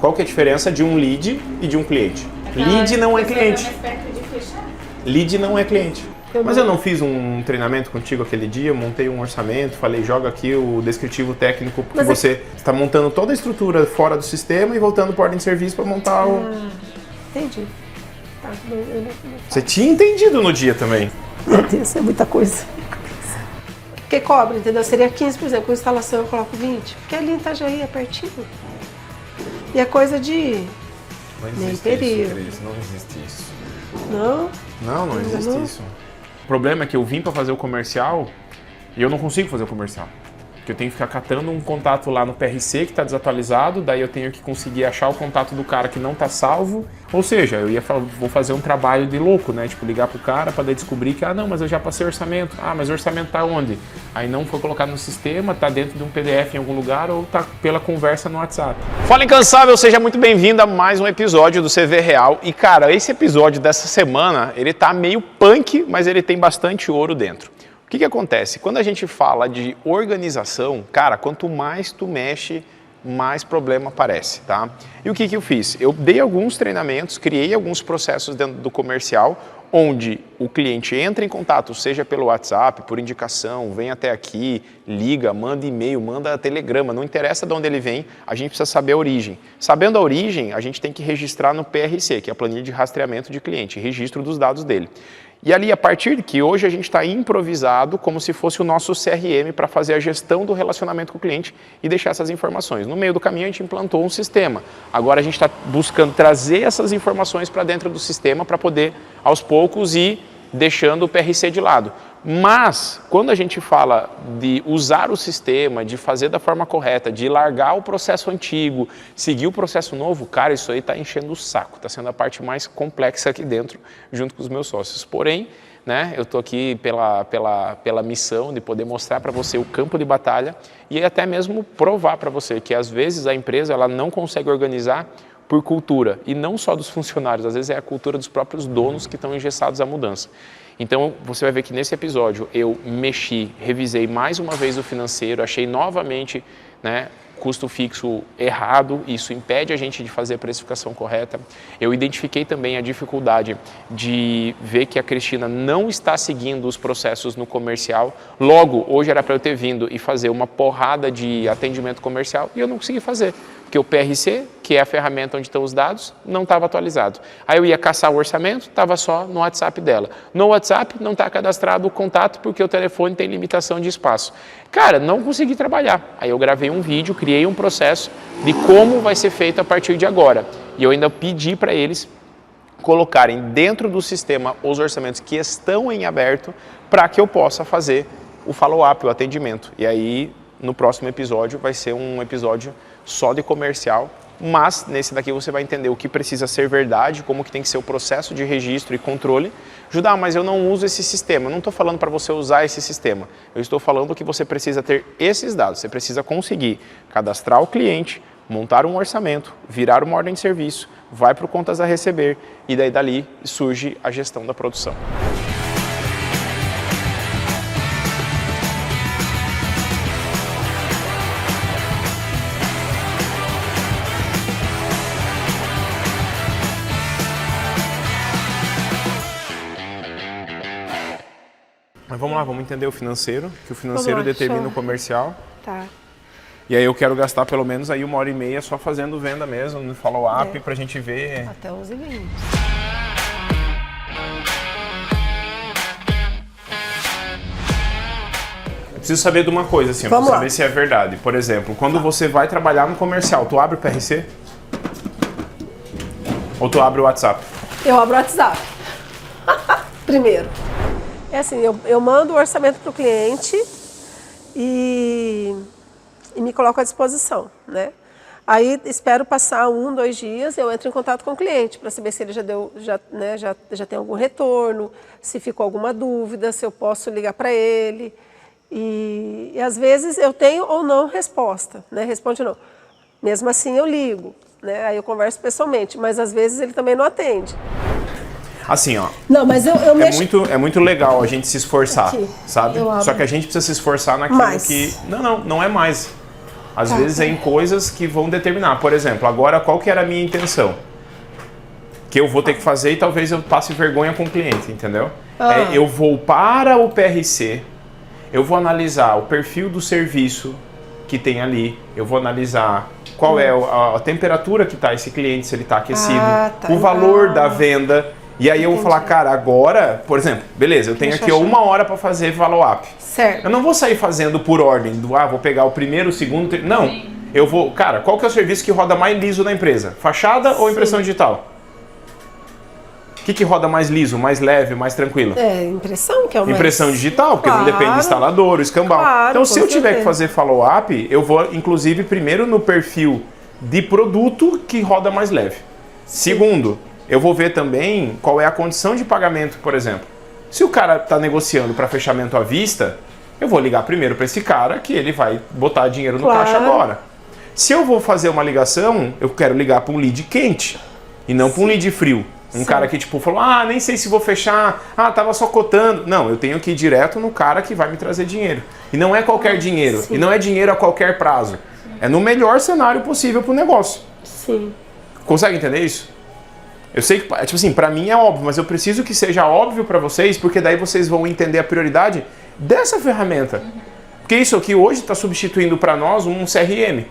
Qual que é a diferença de um lead e de um cliente? Lead não é cliente. Lead não é cliente. Mas eu não fiz um treinamento contigo aquele dia, eu montei um orçamento, falei, joga aqui o descritivo técnico, porque você está montando toda a estrutura fora do sistema e voltando para a ordem de serviço para montar o... Entendi. Tá, Você tinha entendido no dia também. Meu Deus, é muita coisa. Porque cobra, entendeu? Seria 15, por exemplo, com instalação eu coloco 20, porque ali em Itajaí é pertinho. E é coisa de... Não existe isso, Cris, não existe isso. Não? Não existe isso. O problema é que eu vim para fazer o comercial e eu não consigo fazer o comercial. Porque eu tenho que ficar catando um contato lá no PRC que está desatualizado, daí eu tenho que conseguir achar o contato do cara que não está salvo. Ou seja, vou fazer um trabalho de louco, né? Tipo, ligar pro cara para descobrir que, não, mas eu já passei orçamento. Mas o orçamento tá onde? Aí não foi colocado no sistema, tá dentro de um PDF em algum lugar ou tá pela conversa no WhatsApp. Fala Incansável, seja muito bem-vindo a mais um episódio do CV Real. E cara, esse episódio dessa semana, ele tá meio punk, mas ele tem bastante ouro dentro. O que acontece? Quando a gente fala de organização, cara, quanto mais tu mexe, mais problema aparece, tá? E o que eu fiz? Eu dei alguns treinamentos, criei alguns processos dentro do comercial, onde o cliente entra em contato, seja pelo WhatsApp, por indicação, vem até aqui, liga, manda e-mail, manda telegrama, não interessa de onde ele vem, a gente precisa saber a origem. Sabendo a origem, a gente tem que registrar no PRC, que é a planilha de rastreamento de cliente, registro dos dados dele. E ali, a partir de que hoje a gente está improvisado como se fosse o nosso CRM para fazer a gestão do relacionamento com o cliente e deixar essas informações. No meio do caminho a gente implantou um sistema. Agora a gente está buscando trazer essas informações para dentro do sistema para poder, aos poucos, ir deixando o PRC de lado. Mas, quando a gente fala de usar o sistema, de fazer da forma correta, de largar o processo antigo, seguir o processo novo, cara, isso aí está enchendo o saco, está sendo a parte mais complexa aqui dentro, junto com os meus sócios. Porém, né, eu estou aqui pela missão de poder mostrar para você o campo de batalha e até mesmo provar para você que às vezes a empresa ela não consegue organizar por cultura, e não só dos funcionários, às vezes é a cultura dos próprios donos que estão engessados à mudança. Então, você vai ver que nesse episódio eu revisei mais uma vez o financeiro, achei novamente, né, custo fixo errado, isso impede a gente de fazer a precificação correta. Eu identifiquei também a dificuldade de ver que a Cristina não está seguindo os processos no comercial. Logo, hoje era para eu ter vindo e fazer uma porrada de atendimento comercial e eu não consegui fazer. Porque o PRC, que é a ferramenta onde estão os dados, não estava atualizado. Aí eu ia caçar o orçamento, estava só no WhatsApp dela. No WhatsApp não está cadastrado o contato porque o telefone tem limitação de espaço. Cara, não consegui trabalhar. Aí eu gravei um vídeo, criei um processo de como vai ser feito a partir de agora. E eu ainda pedi para eles colocarem dentro do sistema os orçamentos que estão em aberto para que eu possa fazer o follow-up, o atendimento. E aí, no próximo episódio, vai ser um episódio só de comercial, mas nesse daqui você vai entender o que precisa ser verdade, como que tem que ser o processo de registro e controle. Judá, mas eu não uso esse sistema, eu não estou falando para você usar esse sistema, eu estou falando que você precisa ter esses dados, você precisa conseguir cadastrar o cliente, montar um orçamento, virar uma ordem de serviço, vai para o contas a receber e daí dali surge a gestão da produção. Mas vamos lá, vamos entender o financeiro, que o financeiro determina o comercial. Tá. E aí eu quero gastar pelo menos aí 1h30 só fazendo venda mesmo, no follow-up, pra gente ver... Até 11h20. Eu preciso saber de uma coisa, assim, pra saber se é verdade. Por exemplo, quando você vai trabalhar no comercial, tu abre o PRC? Ou tu abre o WhatsApp? Eu abro o WhatsApp. Primeiro. É assim, eu mando o orçamento para o cliente e me coloco à disposição, né? Aí espero passar 1, 2 dias, eu entro em contato com o cliente para saber se ele já tem algum retorno, se ficou alguma dúvida, se eu posso ligar para ele. E às vezes eu tenho ou não resposta, né? Responde não. Mesmo assim eu ligo, né? Aí eu converso pessoalmente, mas às vezes ele também não atende. Assim, ó. Não, mas eu mexo... É muito legal a gente se esforçar, aqui, sabe? Só que a gente precisa se esforçar naquilo mais. que... Não é mais. Às vezes é em coisas que vão determinar. Por exemplo, agora qual que era a minha intenção? Que eu vou ter que fazer e talvez eu passe vergonha com o cliente, entendeu? Eu vou para o PRC, eu vou analisar o perfil do serviço que tem ali, eu vou analisar qual é a temperatura que está esse cliente, se ele está aquecido, o valor da venda. E aí eu vou falar, cara, agora, por exemplo, beleza, eu tenho aqui 1 hora para fazer follow-up. Certo. Eu não vou sair fazendo por ordem, vou pegar o primeiro, o segundo, não. Sim. Eu vou, cara, qual que é o serviço que roda mais liso na empresa? Fachada ou impressão digital? O que roda mais liso, mais leve, mais tranquilo? Impressão, que é o mais... Impressão digital, porque não depende do instalador, o escambau. Então, se eu tiver que fazer follow-up, eu vou, inclusive, primeiro no perfil de produto que roda mais leve. Sim. Segundo, eu vou ver também qual é a condição de pagamento, por exemplo. Se o cara está negociando para fechamento à vista, eu vou ligar primeiro para esse cara que ele vai botar dinheiro no caixa agora. Se eu vou fazer uma ligação, eu quero ligar para um lead quente e não para um lead frio. Um cara que tipo falou, nem sei se vou fechar, tava só cotando. Não, eu tenho que ir direto no cara que vai me trazer dinheiro. E não é qualquer dinheiro, e não é dinheiro a qualquer prazo. É no melhor cenário possível para o negócio. Sim. Consegue entender isso? Eu sei que, tipo assim, pra mim é óbvio, mas eu preciso que seja óbvio pra vocês, porque daí vocês vão entender a prioridade dessa ferramenta. Porque isso aqui hoje está substituindo para nós um CRM.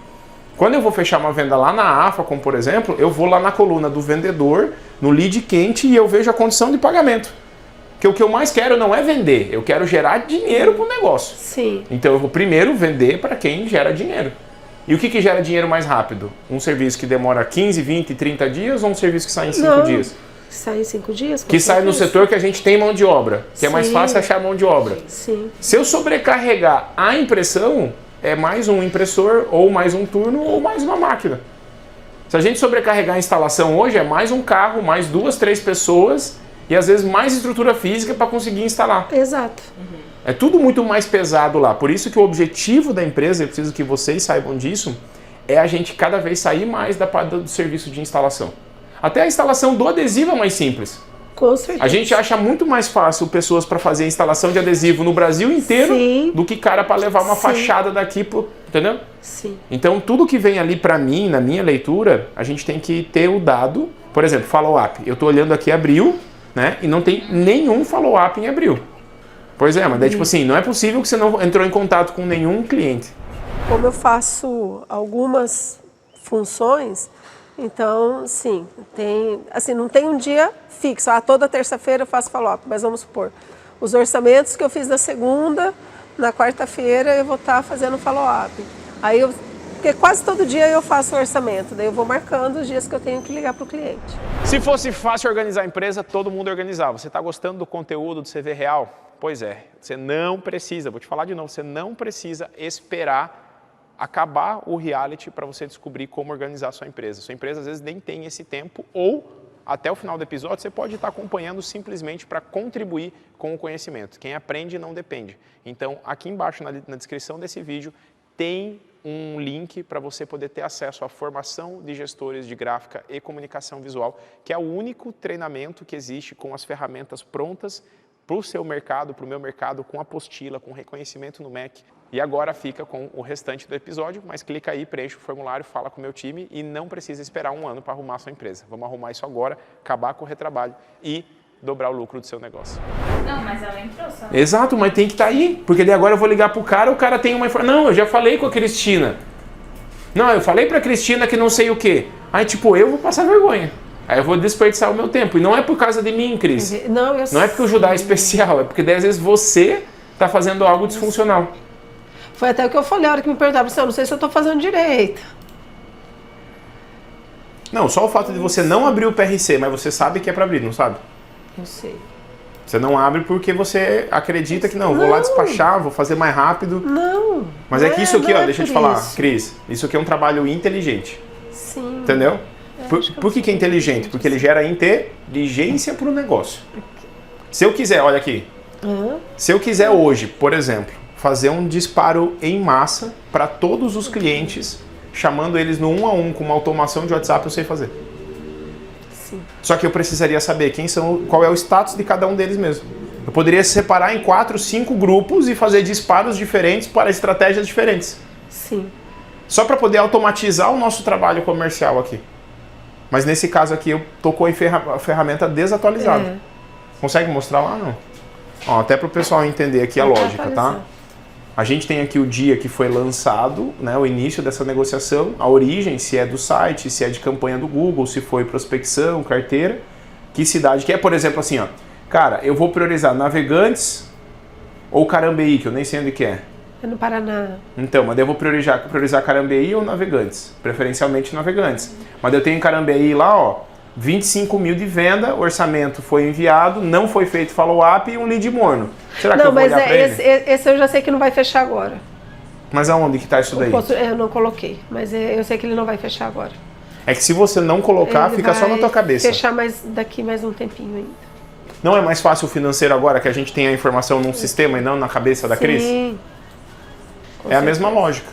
Quando eu vou fechar uma venda lá na Afacom, por exemplo, eu vou lá na coluna do vendedor, no lead quente, e eu vejo a condição de pagamento. Porque o que eu mais quero não é vender, eu quero gerar dinheiro para o negócio. Sim. Então eu vou primeiro vender para quem gera dinheiro. E o que gera dinheiro mais rápido? Um serviço que demora 15, 20, 30 dias ou um serviço que sai em 5 dias? Sai em 5 dias? Que sai no setor que a gente tem mão de obra, que é mais fácil achar mão de obra. Sim. Se eu sobrecarregar a impressão, é mais um impressor, ou mais um turno, ou mais uma máquina. Se a gente sobrecarregar a instalação hoje, é mais um carro, mais 2, 3 pessoas e às vezes mais estrutura física para conseguir instalar. Exato. É tudo muito mais pesado lá. Por isso que o objetivo da empresa, eu preciso que vocês saibam disso, é a gente cada vez sair mais da parte do serviço de instalação. Até a instalação do adesivo é mais simples. Com certeza. A gente acha muito mais fácil pessoas para fazer a instalação de adesivo no Brasil inteiro do que cara para levar uma fachada daqui pro, entendeu? Sim. Então tudo que vem ali para mim, na minha leitura, a gente tem que ter o dado. Por exemplo, follow-up. Eu tô olhando aqui abril, né? E não tem nenhum follow-up em abril. Pois é, mas daí tipo assim, não é possível que você não entrou em contato com nenhum cliente. Como eu faço algumas funções, então, sim, não tem um dia fixo. Toda terça-feira eu faço follow-up, mas vamos supor, os orçamentos que eu fiz na segunda, na quarta-feira eu vou estar fazendo follow-up. Porque quase todo dia eu faço o orçamento, daí eu vou marcando os dias que eu tenho que ligar para o cliente. Se fosse fácil organizar a empresa, todo mundo organizava. Você está gostando do conteúdo do CV Real? Pois é, você não precisa, vou te falar de novo, você não precisa esperar acabar o reality para você descobrir como organizar a sua empresa. Sua empresa às vezes nem tem esse tempo ou até o final do episódio você pode estar acompanhando simplesmente para contribuir com o conhecimento. Quem aprende não depende. Então aqui embaixo na descrição desse vídeo tem um link para você poder ter acesso à formação de gestores de gráfica e comunicação visual, que é o único treinamento que existe com as ferramentas prontas para o seu mercado, para o meu mercado, com apostila, com reconhecimento no MEC. E agora fica com o restante do episódio, mas clica aí, preenche o formulário, fala com o meu time e não precisa esperar 1 ano para arrumar a sua empresa. Vamos arrumar isso agora, acabar com o retrabalho e dobrar o lucro do seu negócio. Não, mas ela entrou só. Exato, mas tem que estar aí, porque daí agora eu vou ligar pro cara, o cara tem uma informação. Não, eu já falei com a Cristina. Não, eu falei pra Cristina que não sei o quê. Aí tipo, eu vou passar vergonha. Aí eu vou desperdiçar o meu tempo. E não é por causa de mim, Cris. Não é porque o Judá é especial, é porque daí às vezes você tá fazendo algo disfuncional. Foi até o que eu falei, a hora que me perguntaram, eu não sei se eu tô fazendo direito. Não, só o fato de você não abrir o PRC, mas você sabe que é para abrir, não sabe? Eu sei. Você não abre porque você acredita que não, vou lá despachar, vou fazer mais rápido. Não. Mas é que isso aqui, ó, deixa eu te falar, Cris, isso aqui é um trabalho inteligente. Sim. Entendeu? Por que é inteligente? Porque ele gera inteligência para o negócio. Se eu quiser, olha aqui, se eu quiser hoje, por exemplo, fazer um disparo em massa para todos os clientes, chamando eles no 1 a 1 com uma automação de WhatsApp, eu sei fazer. Sim. Só que eu precisaria saber qual é o status de cada um deles mesmo. Eu poderia separar em 4, 5 grupos e fazer disparos diferentes para estratégias diferentes. Sim. Só para poder automatizar o nosso trabalho comercial aqui. Mas nesse caso aqui eu tô com a ferramenta desatualizada. Consegue mostrar lá, não? Ó, até para o pessoal entender aqui a lógica, tá? A gente tem aqui o dia que foi lançado, né, o início dessa negociação, a origem, se é do site, se é de campanha do Google, se foi prospecção, carteira, que cidade que é, por exemplo, assim, ó, cara, eu vou priorizar Navegantes ou Carambeí, que eu nem sei onde que é. É no Paraná. Então, mas daí eu vou priorizar Carambeí ou Navegantes, preferencialmente Navegantes. Mas eu tenho em Carambeí lá, ó, 25 mil de venda, o orçamento foi enviado, não foi feito follow-up e um lead morno. Será que eu vou olhar pra ele? Esse eu já sei que não vai fechar agora. Mas aonde que tá isso daí? Eu não coloquei, mas eu sei que ele não vai fechar agora. É que se você não colocar, Ele fica só na tua cabeça. Fechar daqui mais um tempinho ainda. Não é mais fácil o financeiro agora que a gente tem a informação num sistema e não na cabeça da Cris? Sim. É a mesma lógica.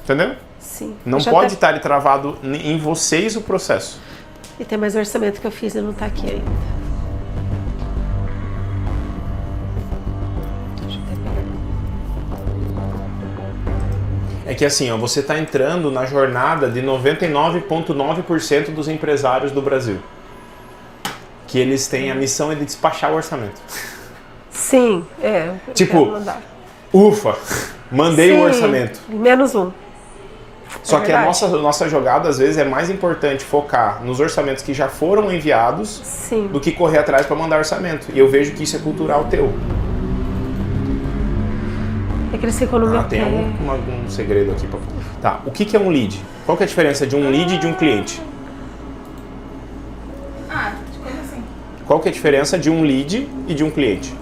Entendeu? Sim. Não pode estar travado em vocês o processo. E tem mais orçamento que eu fiz e não tá aqui ainda. Deixa eu até pegar. É que assim, ó, você está entrando na jornada de 99,9% dos empresários do Brasil. Que eles têm a missão de despachar o orçamento. Sim, Tipo, ufa, mandei o orçamento. Menos um. Só que a nossa jogada, às vezes, é mais importante focar nos orçamentos que já foram enviados do que correr atrás para mandar orçamento. E eu vejo que isso é cultural teu. É que eles ficam no meu pé. Tem algum segredo aqui. Tá, o que é um lead? Qual que é a diferença de um lead e de um cliente? Como assim? Qual que é a diferença de um lead e de um cliente?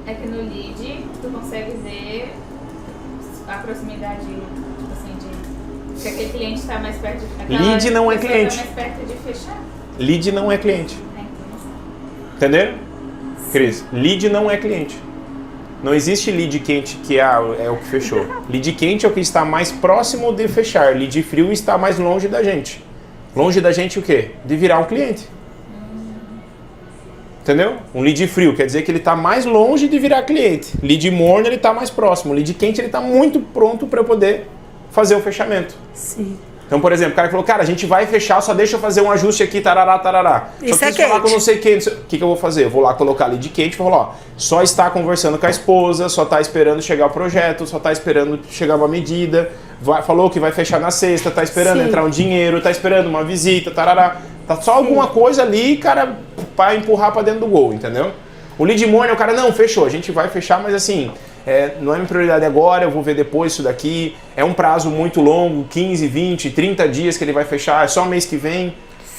É que no lead, tu consegue ver a proximidade, tipo assim, de que aquele cliente está mais perto de... Lead não é cliente. Tá mais perto de fechar. Lead não é cliente. Entendeu? Cris, lead não é cliente. Não existe lead quente que é o que fechou. Lead quente é o que está mais próximo de fechar. Lead frio está mais longe da gente. Longe da gente o quê? De virar um cliente. Entendeu? Um lead frio quer dizer que ele está mais longe de virar cliente. Lead morno ele está mais próximo. Lead quente ele está muito pronto para eu poder fazer o fechamento. Sim. Então, por exemplo, o cara falou, cara, a gente vai fechar, só deixa eu fazer um ajuste aqui, tarará, tarará. Isso só preciso é falar quente. com não sei quem. O que eu vou fazer? Eu vou lá colocar lead quente e falar, ó, só está conversando com a esposa, só está esperando chegar o projeto, só está esperando chegar uma medida, falou que vai fechar na sexta, está esperando entrar um dinheiro, está esperando uma visita, tarará. Tá só alguma coisa ali, cara, para empurrar para dentro do gol, entendeu? O lead morning, o cara, não, fechou, a gente vai fechar, mas assim, não é minha prioridade agora, eu vou ver depois isso daqui. É um prazo muito longo, 15, 20, 30 dias que ele vai fechar, é só mês que vem.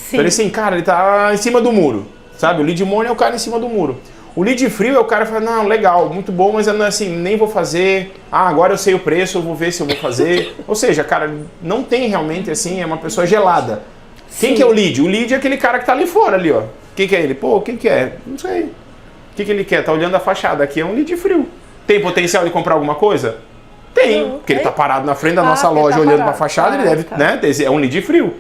Então ele assim, cara, ele tá em cima do muro, sabe? O lead morning é o cara em cima do muro. O lead frio é o cara que fala, não, legal, muito bom, mas assim, nem vou fazer. Ah, agora eu sei o preço, eu vou ver se eu vou fazer. Ou seja, cara, não tem realmente assim, é uma pessoa gelada. Quem que é o lead? O lead é aquele cara que tá ali fora, ali, ó. Quem que é ele? Pô, quem que é? Não sei. O que ele quer? Tá olhando a fachada. Aqui é um lead frio. Tem potencial de comprar alguma coisa? Tem. Porque ele tá parado na frente da nossa loja olhando pra fachada, ele deve, né? É um lead frio.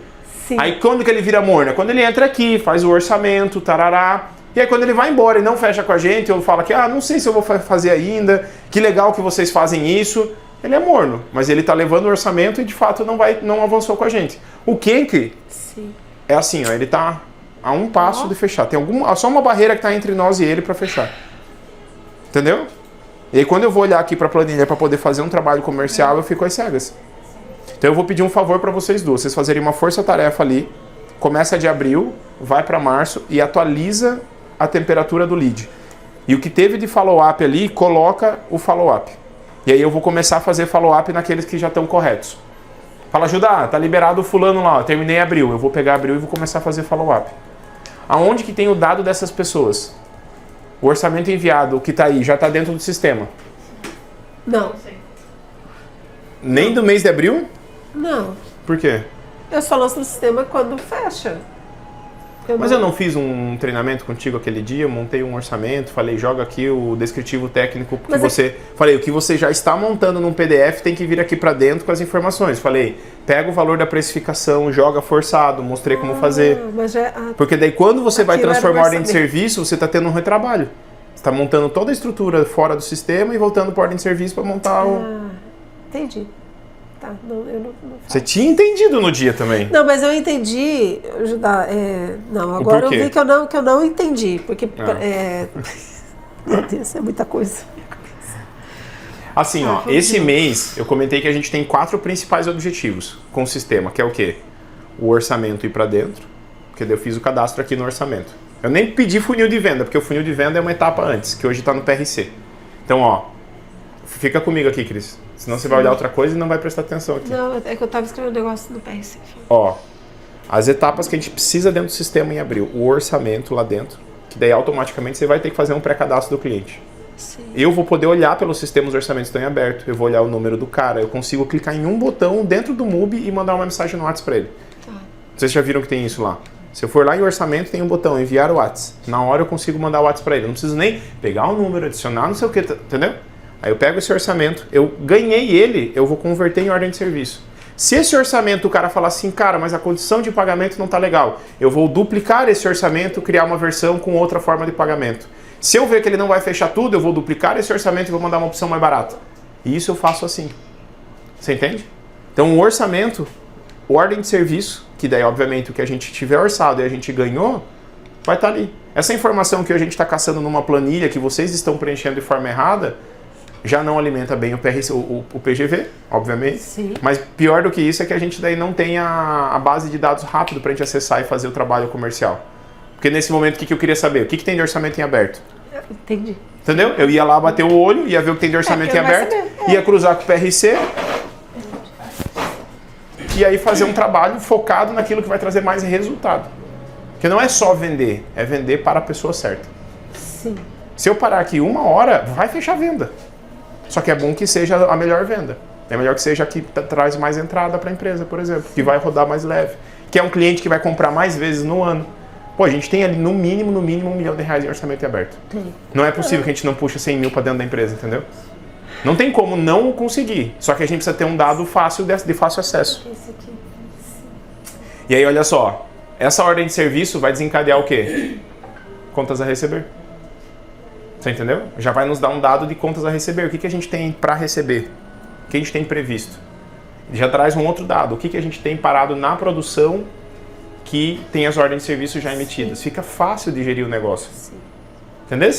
Sim. Aí quando que ele vira morno? Quando ele entra aqui, faz o orçamento, tarará. E aí quando ele vai embora e não fecha com a gente, ou fala que, não sei se eu vou fazer ainda, que legal que vocês fazem isso. Ele é morno, mas ele tá levando o orçamento e de fato não avançou com a gente. O quente é assim, ó, ele tá a um passo de fechar. Tem só uma barreira que tá entre nós e ele para fechar. Entendeu? E aí quando eu vou olhar aqui para a planilha para poder fazer um trabalho comercial, eu fico às cegas. Então eu vou pedir um favor para vocês duas, vocês fazerem uma força-tarefa ali, começa de abril, vai para março e atualiza a temperatura do lead. E o que teve de follow-up ali, coloca o follow-up. E aí eu vou começar a fazer follow-up naqueles que já estão corretos. Fala, Judá, tá liberado o fulano lá, terminei abril. Eu vou pegar abril e vou começar a fazer follow-up. Aonde que tem o dado dessas pessoas? O orçamento enviado, o que tá aí, já tá dentro do sistema? Não. Nem do mês de abril? Não. Por quê? Eu só lanço no sistema quando fecha. Mas eu não fiz um treinamento contigo aquele dia, eu montei um orçamento, falei, joga aqui o descritivo técnico que falei, o que você já está montando num PDF tem que vir aqui para dentro com as informações. Falei, pega o valor da precificação, joga forçado, mostrei como fazer. Porque daí quando você vai transformar a ordem de serviço, você está tendo um retrabalho. Você está montando toda a estrutura fora do sistema e voltando para a ordem de serviço para montar Entendi. Tá, não, eu não faço. Você tinha entendido no dia também. Não, mas eu entendi, Judá, não, agora eu vi que eu não entendi, porque, meu Deus, é muita coisa. Assim, ó, esse mês eu comentei que a gente tem 4 principais objetivos com o sistema, que é o quê? O orçamento ir para dentro, porque daí eu fiz o cadastro aqui no orçamento. Eu nem pedi funil de venda, porque o funil de venda é uma etapa antes, que hoje está no PRC. Então, ó, fica comigo aqui, Cris. Senão você vai olhar outra coisa e não vai prestar atenção aqui. Não, é que eu estava escrevendo um negócio no PRC. Ó, as etapas que a gente precisa dentro do sistema em abril. O orçamento lá dentro, que daí automaticamente você vai ter que fazer um pré-cadastro do cliente. Sim. Eu vou poder olhar pelos sistemas, os orçamentos estão em aberto. Eu vou olhar o número do cara. Eu consigo clicar em um botão dentro do MUBI e mandar uma mensagem no WhatsApp para ele. Tá. Vocês já viram que tem isso lá? Se eu for lá em orçamento, tem um botão, enviar o WhatsApp. Na hora eu consigo mandar o WhatsApp para ele. Eu não preciso nem pegar o número, adicionar, não sei o que, entendeu? Aí eu pego esse orçamento, eu ganhei ele, eu vou converter em ordem de serviço. Se esse orçamento o cara falar assim, cara, mas a condição de pagamento não tá legal, eu vou duplicar esse orçamento, criar uma versão com outra forma de pagamento. Se eu ver que ele não vai fechar tudo, eu vou duplicar esse orçamento e vou mandar uma opção mais barata. E isso eu faço assim. Você entende? Então o orçamento, ordem de serviço, que daí obviamente o que a gente tiver orçado e a gente ganhou, vai estar ali. Essa informação que a gente está caçando numa planilha que vocês estão preenchendo de forma errada, já não alimenta bem o PGV, obviamente. Sim. Mas pior do que isso é que a gente daí não tem a base de dados rápido para a gente acessar e fazer o trabalho comercial. Porque nesse momento o que eu queria saber? O que tem de orçamento em aberto? Entendi. Entendeu? Eu ia lá bater o olho, ia ver o que tem de orçamento em aberto, ia cruzar com o PRC e aí fazer um trabalho focado naquilo que vai trazer mais resultado. Porque não é só vender, é vender para a pessoa certa. Sim. Se eu parar aqui 1 hora, vai fechar a venda. Só que é bom que seja a melhor venda. É melhor que seja a que traz mais entrada para a empresa, por exemplo, que vai rodar mais leve. Que é um cliente que vai comprar mais vezes no ano. Pô, a gente tem ali no mínimo R$1 milhão em orçamento aberto. Sim. Não é possível que a gente não puxe 100 mil para dentro da empresa, entendeu? Não tem como não conseguir. Só que a gente precisa ter um dado fácil de fácil acesso. Esse aqui. E aí, olha só. Essa ordem de serviço vai desencadear o quê? Contas a receber. Você entendeu? Já vai nos dar um dado de contas a receber. O que a gente tem para receber? O que a gente tem previsto? Já traz um outro dado. O que a gente tem parado na produção que tem as ordens de serviço já emitidas. Fica fácil de gerir o negócio. Sim. Entendeu?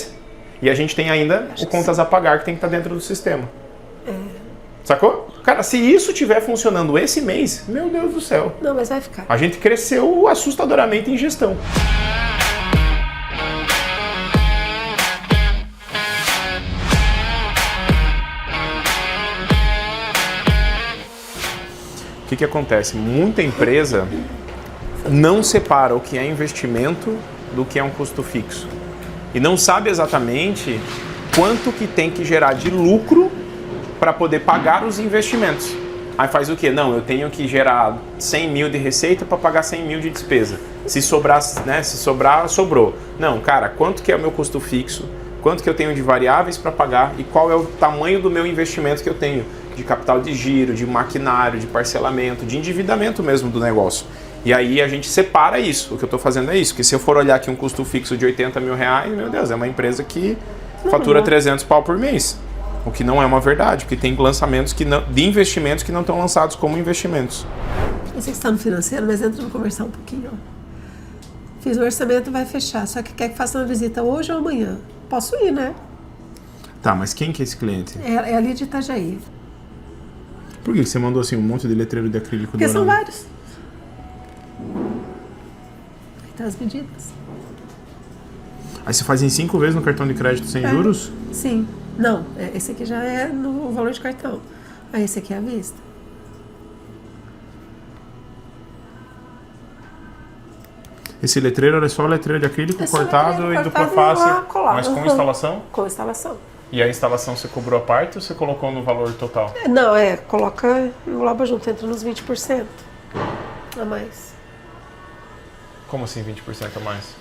E a gente tem ainda o contas a pagar que tem que estar dentro do sistema. Sacou? Cara, se isso estiver funcionando esse mês, meu Deus do céu. Não, mas vai ficar. A gente cresceu assustadoramente em gestão. O que acontece? Muita empresa não separa o que é investimento do que é um custo fixo. E não sabe exatamente quanto que tem que gerar de lucro para poder pagar os investimentos. Aí faz o quê? Não, eu tenho que gerar 100 mil de receita para pagar 100 mil de despesa. Se sobrar, né? Se sobrar, sobrou. Não, cara, quanto que é o meu custo fixo? Quanto que eu tenho de variáveis para pagar? E qual é o tamanho do meu investimento que eu tenho? De capital de giro, de maquinário, de parcelamento, de endividamento mesmo do negócio. E aí a gente separa isso. O que eu estou fazendo é isso. Porque se eu for olhar aqui um custo fixo de 80 mil reais, meu Deus, é uma empresa que fatura 300 pau por mês. O que não é uma verdade, porque tem lançamentos de investimentos que não estão lançados como investimentos. Eu sei que está no financeiro, mas entra no comercial um pouquinho. Ó. Fiz o orçamento, vai fechar. Só que quer que faça uma visita hoje ou amanhã. Posso ir, né? Tá, mas quem que é esse cliente? É ali de Itajaí. Por que você mandou assim um monte de letreiro de acrílico? Porque são vários. Aí tá as medidas. Aí você faz em 5 vezes no cartão de crédito sem juros? Sim. Não, esse aqui já é no valor de cartão. Aí esse aqui é à vista. Esse letreiro era só letreiro de acrílico cortado e dupla face, mas com instalação? Com instalação. E a instalação você cobrou a parte ou você colocou no valor total? Não, coloca, engloba junto, entra nos 20% a mais. Como assim 20% a mais?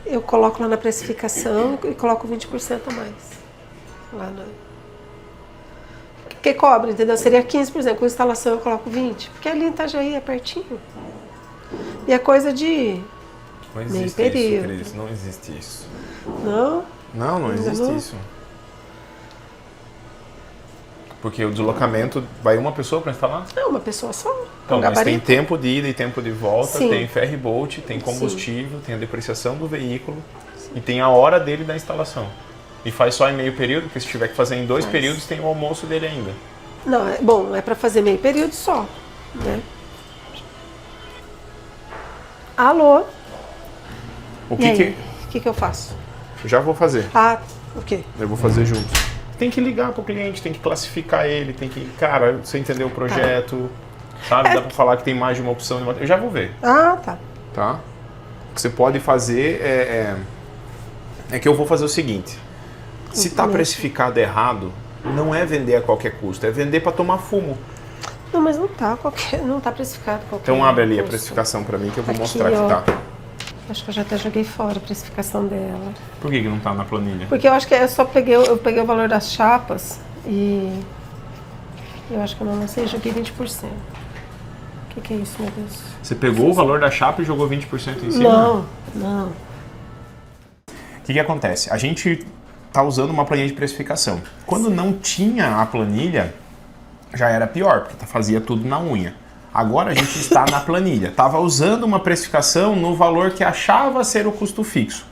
Eu coloco lá na precificação e coloco 20% a mais. Lá na... Que cobra, entendeu? Seria 15%, com instalação eu coloco 20%, porque ali em Itajaí é pertinho. E é coisa de não existe meio período. Isso, Cris, não existe isso. Não? Não existe isso. Porque o deslocamento, vai uma pessoa para instalar? É uma pessoa só. Então, mas tem gabarito. tempo de ida e tempo de volta, Sim. tem ferry boat, tem combustível, tem a depreciação do veículo e tem a hora dele da instalação. E faz só em meio período, porque se tiver que fazer em 2 períodos, tem o almoço dele ainda. Não, é para fazer meio período só, né? Alô? O E que aí? que... O que eu faço? Eu já vou fazer. Ah, o quê? Eu vou fazer junto. Tem que ligar pro cliente, tem que classificar ele, tem que... Cara, você entendeu o projeto, sabe? Dá pra falar que tem mais de uma opção. Eu já vou ver, Ah, tá. tá? O que você pode fazer é que eu vou fazer o seguinte. Se tá precificado errado, não é vender a qualquer custo, é vender para tomar fumo. Não, mas não tá precificado qualquer Então abre ali a custo. precificação para mim que eu vou Aqui, mostrar que ó. tá. Acho que eu já até joguei fora a precificação dela. Por que não tá na planilha? Porque eu acho que eu peguei o valor das chapas e eu acho que eu não lancei e joguei 20%. O que é isso, meu Deus? Você pegou o valor da chapa e jogou 20% em cima? Não. O que acontece? A gente tá usando uma planilha de precificação. Quando não tinha a planilha, já era pior, porque fazia tudo na unha. Agora a gente está na planilha. Estava usando uma precificação no valor que achava ser o custo fixo.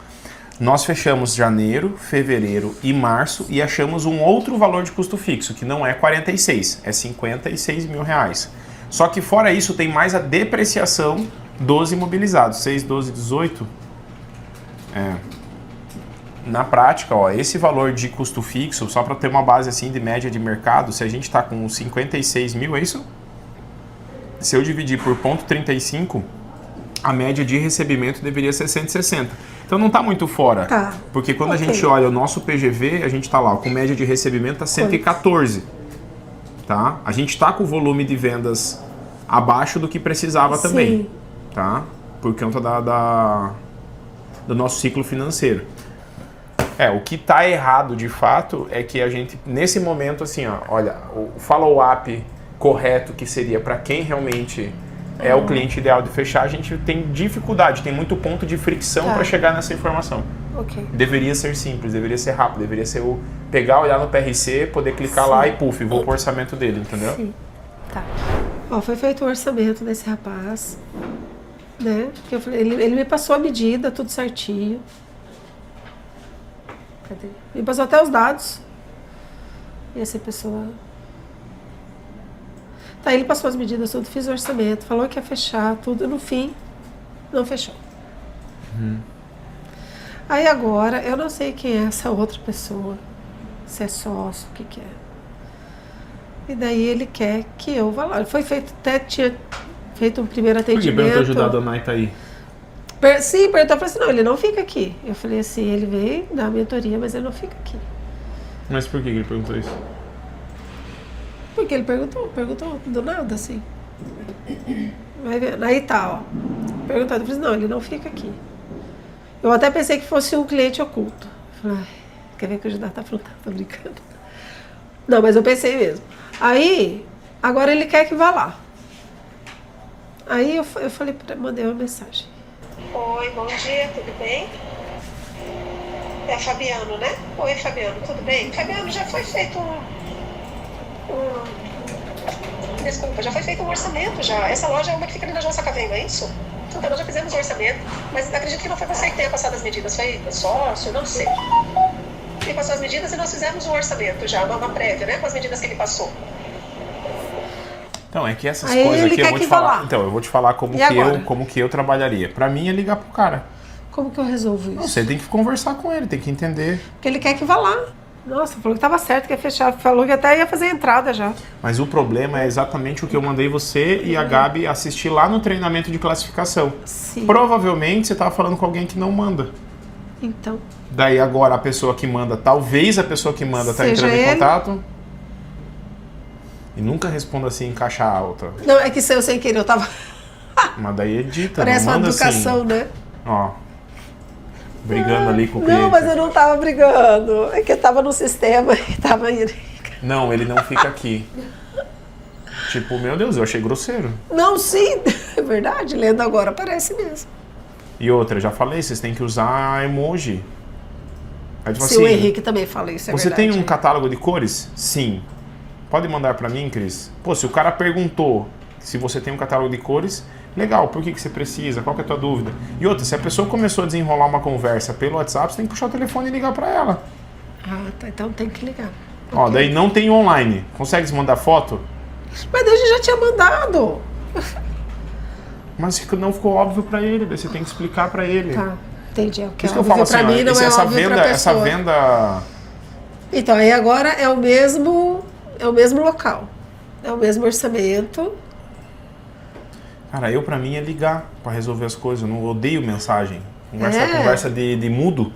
Nós fechamos janeiro, fevereiro e março e achamos um outro valor de custo fixo, que não é 46, é 56 mil reais. Só que fora isso tem mais a depreciação dos imobilizados, 6, 12, 18. Na prática, ó, esse valor de custo fixo, só para ter uma base assim de média de mercado, se a gente está com 56 mil, é isso? Se eu dividir por 0,35, a média de recebimento deveria ser 160. Então não está muito fora. Tá. Porque quando a gente olha o nosso PGV, a gente está lá, com média de recebimento está 114. Tá? A gente está com o volume de vendas abaixo do que precisava também. Sim. Tá? Por conta do nosso ciclo financeiro. O que está errado de fato é que a gente, nesse momento, assim, ó, olha, o follow-up correto que seria para quem realmente é o cliente ideal de fechar, a gente tem dificuldade, tem muito ponto de fricção para chegar nessa informação. Ok. Deveria ser simples, deveria ser rápido, deveria ser o pegar, olhar no PRC, poder clicar lá e puf, vou pro orçamento dele, entendeu? Sim. Tá. Ó, foi feito o orçamento desse rapaz, né? Que eu falei, ele me passou a medida, tudo certinho. Cadê? Me passou até os dados. E essa pessoa... Tá, ele passou as medidas, tudo, fiz o orçamento, falou que ia fechar tudo, no fim, não fechou. Aí agora, eu não sei quem é essa outra pessoa, se é sócio, o que é. E daí ele quer que eu vá lá. Ele foi feito, até tinha feito um primeiro atendimento. Por que ajudar a dona Naita aí? Sim, perguntou, falei assim, não, ele não fica aqui. Eu falei assim, ele veio dar a mentoria, mas ele não fica aqui. Mas por que ele perguntou isso? Porque ele perguntou do nada, assim. Vai vendo. Aí tá, ó. Perguntando, eu falei assim, não, ele não fica aqui. Eu até pensei que fosse um cliente oculto. Eu falei, ai, quer ver que o Judá tá falando? Tô brincando. Não, mas eu pensei mesmo. Aí, agora ele quer que vá lá. Aí eu falei, mandei uma mensagem. Oi, bom dia, tudo bem? É Fabiano, né? Oi, Fabiano, tudo bem? Fabiano, já foi feito Desculpa, já foi feito um orçamento já. Essa loja é uma que fica ali na João Sacavém, é isso? Então nós já fizemos o orçamento, mas acredito que não foi você que tenha passado as medidas, foi sócio, não sei. Ele passou as medidas e nós fizemos um orçamento já, uma prévia, né? Com as medidas que ele passou. Então, é que essas aí coisas aqui eu vou te falar. falar. Então, eu vou te falar como que eu trabalharia. Pra mim é ligar pro cara. Como que eu resolvo isso? Você tem que conversar com ele, tem que entender. Porque ele quer que vá lá. Nossa, falou que tava certo, que ia fechar. Falou que até ia fazer a entrada já. Mas o problema é exatamente o que eu mandei você e a Gabi assistir lá no treinamento de classificação. Sim. Provavelmente você tava falando com alguém que não manda. Então. Daí agora a pessoa que manda, talvez a pessoa que manda tá Seja entrando em ele. contato. E nunca responda assim em caixa alta. Não, é que eu sem querer, eu tava... Mas daí edita, Parece não uma manda educação, assim. né? Ó. Brigando ali com o cliente. Não, mas eu não tava brigando. É que eu tava no sistema e tava indo. Não, ele não fica aqui. Tipo, meu Deus, eu achei grosseiro. Não, sim, é verdade. Lendo agora parece mesmo. E outra, já falei, vocês têm que usar emoji. Aí, tipo Se assim, o Henrique também fala isso, é você verdade. tem um catálogo de cores? Sim. Pode mandar para mim, Cris? Pô, se o cara perguntou se você tem um catálogo de cores, legal, por que você precisa? Qual que é a tua dúvida? E outra, se a pessoa começou a desenrolar uma conversa pelo WhatsApp, você tem que puxar o telefone e ligar para ela. Ah, tá, então tem que ligar. Ó, daí não tem online. Consegue mandar foto? Mas daí a gente já tinha mandado. Mas não ficou óbvio para ele, daí você tem que explicar para ele. Tá, entendi. É o que Por isso é que eu falo óbvio pra assim, mim, não é essa óbvio pra venda, essa pessoa. venda... Então, aí agora é o mesmo local. É o mesmo orçamento. Cara, pra mim é ligar pra resolver as coisas. Eu não odeio mensagem. É. Conversa de mudo.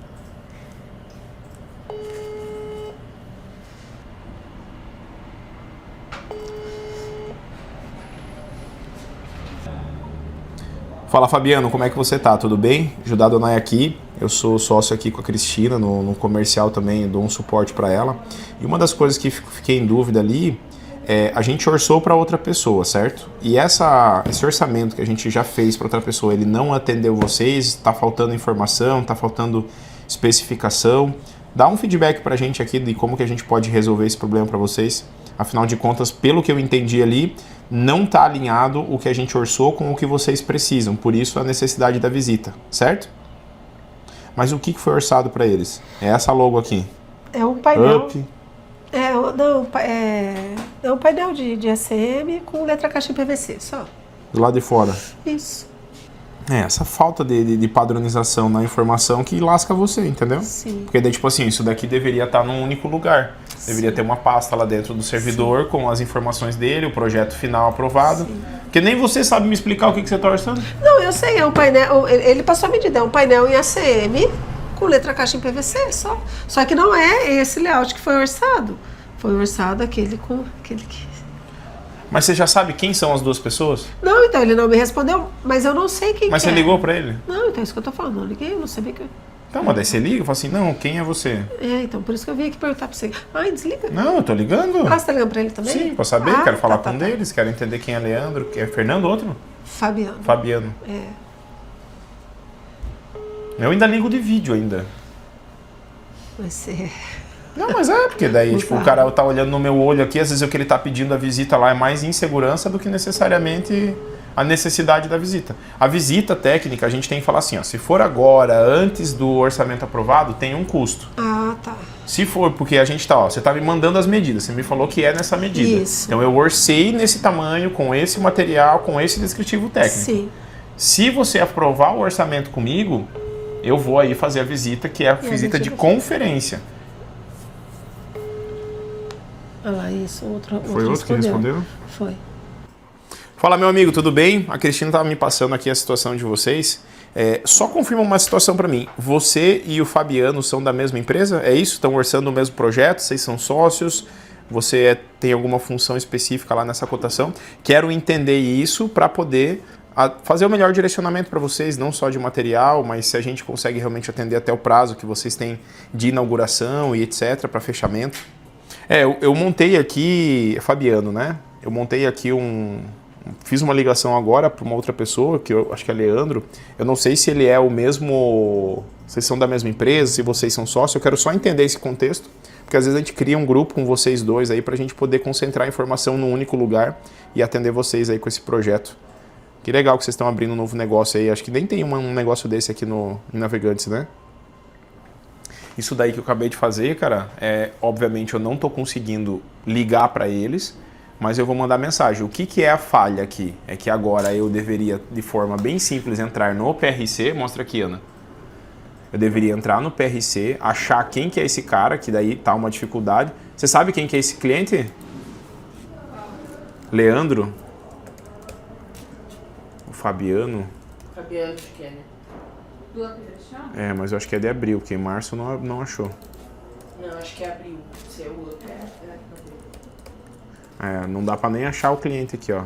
Fala, Fabiano, como é que você tá? Tudo bem? Judá Donai aqui. Eu sou sócio aqui com a Cristina no comercial também, dou um suporte para ela. E uma das coisas que fiquei em dúvida ali é a gente orçou para outra pessoa, certo? E esse orçamento que a gente já fez para outra pessoa, ele não atendeu vocês, está faltando informação, está faltando especificação. Dá um feedback para a gente aqui de como que a gente pode resolver esse problema para vocês. Afinal de contas, pelo que eu entendi ali, não está alinhado o que a gente orçou com o que vocês precisam. Por isso a necessidade da visita, certo? Mas o que foi orçado para eles? É essa logo aqui. É um painel. Up. É um painel de ACM com letra caixa em PVC, só. Do lado de fora. Isso. Essa falta de padronização na informação que lasca você, entendeu? Sim. Porque daí, tipo assim, isso daqui deveria estar num único lugar. Sim. Deveria ter uma pasta lá dentro do servidor. Sim. Com as informações dele, o projeto final aprovado. Sim. Porque nem você sabe me explicar o que você está orçando. Não, eu sei, é um painel, ele passou a medida, é um painel em ACM com letra caixa em PVC, só. Só que não é esse layout que foi orçado. Foi orçado aquele que... Mas você já sabe quem são as duas pessoas? Não, então ele não me respondeu, mas eu não sei quem Mas você ligou pra ele? Não, então é isso que eu tô falando, eu liguei, eu não sabia que... Então, mas daí você liga e fala assim, não, quem é você? É, então, por isso que eu vim aqui perguntar pra você. Ai, desliga. Não, eu tô ligando. Ah, você tá ligando pra ele também? Sim, pra saber, quero falar com um deles, quero entender quem é Leandro, que é Fernando, outro? Fabiano. É. Eu ainda ligo de vídeo ainda. Você... Não, mas porque daí, tipo, o cara tá olhando no meu olho aqui, às vezes o que ele tá pedindo a visita lá é mais insegurança do que necessariamente a necessidade da visita. A visita técnica, a gente tem que falar assim, ó, se for agora, antes do orçamento aprovado, tem um custo. Ah, tá. Se for, porque a gente tá, ó, você tá me mandando as medidas, você me falou que é nessa medida. Isso. Então eu orcei nesse tamanho, com esse material, com esse descritivo técnico. Sim. Se você aprovar o orçamento comigo, eu vou aí fazer a visita, que é a visita de conferência. Olha lá, isso, outro Foi outro que respondeu? Foi. Fala, meu amigo, tudo bem? A Cristina estava me passando aqui a situação de vocês. Só confirma uma situação para mim. Você e o Fabiano são da mesma empresa? É isso? Estão orçando o mesmo projeto? Vocês são sócios? Você tem alguma função específica lá nessa cotação? Quero entender isso para poder fazer o melhor direcionamento para vocês, não só de material, mas se a gente consegue realmente atender até o prazo que vocês têm de inauguração e etc. para fechamento. Eu montei aqui, Fabiano, né? Eu montei aqui fiz uma ligação agora para uma outra pessoa, que eu acho que é Leandro. Eu não sei se ele é o mesmo... Vocês são da mesma empresa, se vocês são sócios. Eu quero só entender esse contexto, porque às vezes a gente cria um grupo com vocês dois aí para a gente poder concentrar a informação num único lugar e atender vocês aí com esse projeto. Que legal que vocês estão abrindo um novo negócio aí. Acho que nem tem um negócio desse aqui em Navegantes, né? Isso daí que eu acabei de fazer, cara, obviamente eu não estou conseguindo ligar para eles, mas eu vou mandar mensagem. O que é a falha aqui? É que agora eu deveria, de forma bem simples, entrar no PRC. Mostra aqui, Ana. Eu deveria entrar no PRC, achar quem que é esse cara, que daí tá uma dificuldade. Você sabe quem que é esse cliente? Leandro? O Fabiano? Fabiano, acho que é, né? Do Application? Mas eu acho que é de abril, porque em março não achou. Não, acho que é abril. Se é o outro. Não dá pra nem achar o cliente aqui, ó.